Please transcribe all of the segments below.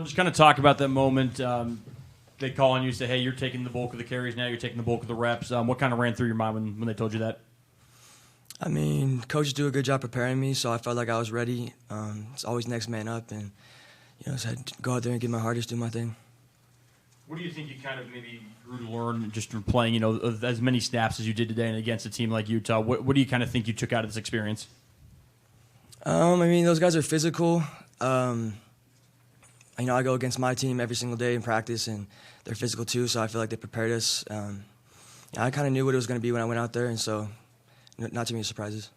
Just kind of talk about that moment. They call on you and say, hey, you're taking the bulk of the carries now, you're taking the bulk of the reps. What kind of ran through your mind when they told you that? I mean, coaches do a good job preparing me, so I felt like I was ready. It's always next man up, and just had to go out there and give my hardest, do my thing. What do you think you kind of maybe grew to learn just from playing, as many snaps as you did today and against a team like Utah? What do you kind of think you took out of this experience? I mean, those guys are physical. I go against my team every single day in practice, and they're physical too, so I feel like they prepared us. I kind of knew what it was going to be when I went out there, and so not too many surprises.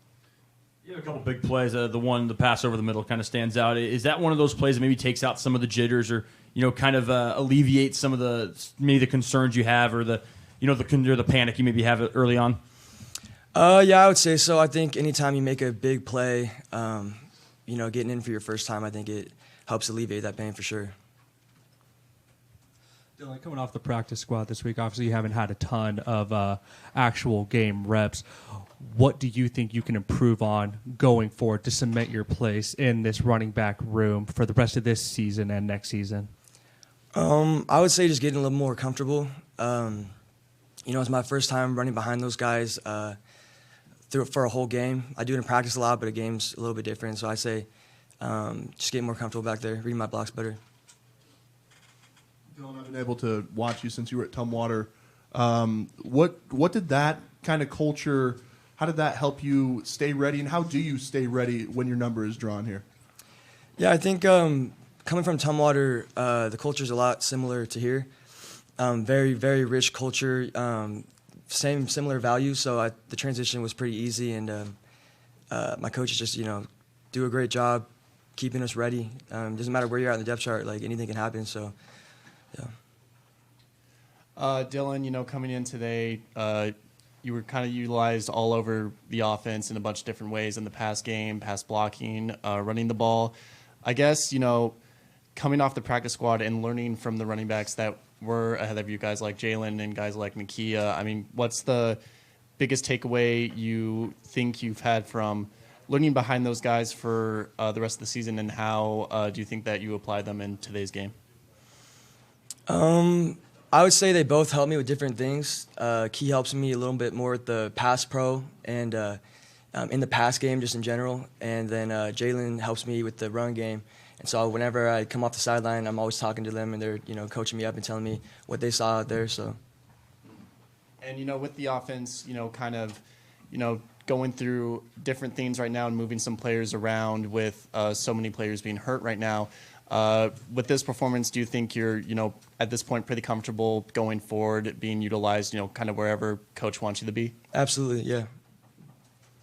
You have a couple big plays. The pass over the middle kind of stands out. Is that one of those plays that maybe takes out some of the jitters or, kind of alleviates some of the concerns you have or the panic you maybe have early on? Yeah, I would say so. I think anytime you make a big play, getting in for your first time, I think it helps alleviate that pain for sure. Dylan, coming off the practice squad this week, obviously you haven't had a ton of actual game reps. What do you think you can improve on going forward to cement your place in this running back room for the rest of this season and next season? I would say just getting a little more comfortable. It's my first time running behind those guys for a whole game. I do it in practice a lot, but a game's a little bit different. So I say just getting more comfortable back there, reading my blocks better. Dylan, I've been able to watch you since you were at Tumwater. What did that kind of culture, how did that help you stay ready, and how do you stay ready when your number is drawn here? Yeah, I think coming from Tumwater, the culture is a lot similar to here. Very, very rich culture, similar values, so the transition was pretty easy, and my coaches just, do a great job keeping us ready. Doesn't matter where you're at in the depth chart, like anything can happen, so, yeah. Dylan, coming in today, you were kind of utilized all over the offense in a bunch of different ways in the pass game, pass blocking, running the ball. I guess, coming off the practice squad and learning from the running backs that were ahead of you, guys like Jalen and guys like Nakia, I mean, what's the biggest takeaway you think you've had from learning behind those guys for the rest of the season, and how do you think that you apply them in today's game? I would say they both help me with different things. Key helps me a little bit more with the pass pro and in the pass game just in general. And then Jalen helps me with the run game. And so whenever I come off the sideline, I'm always talking to them, and they're coaching me up and telling me what they saw out there. So. And with the offense, kind of, going through different things right now and moving some players around with so many players being hurt right now. With this performance, do you think you're, at this point pretty comfortable going forward, being utilized, kind of wherever coach wants you to be? Absolutely, yeah.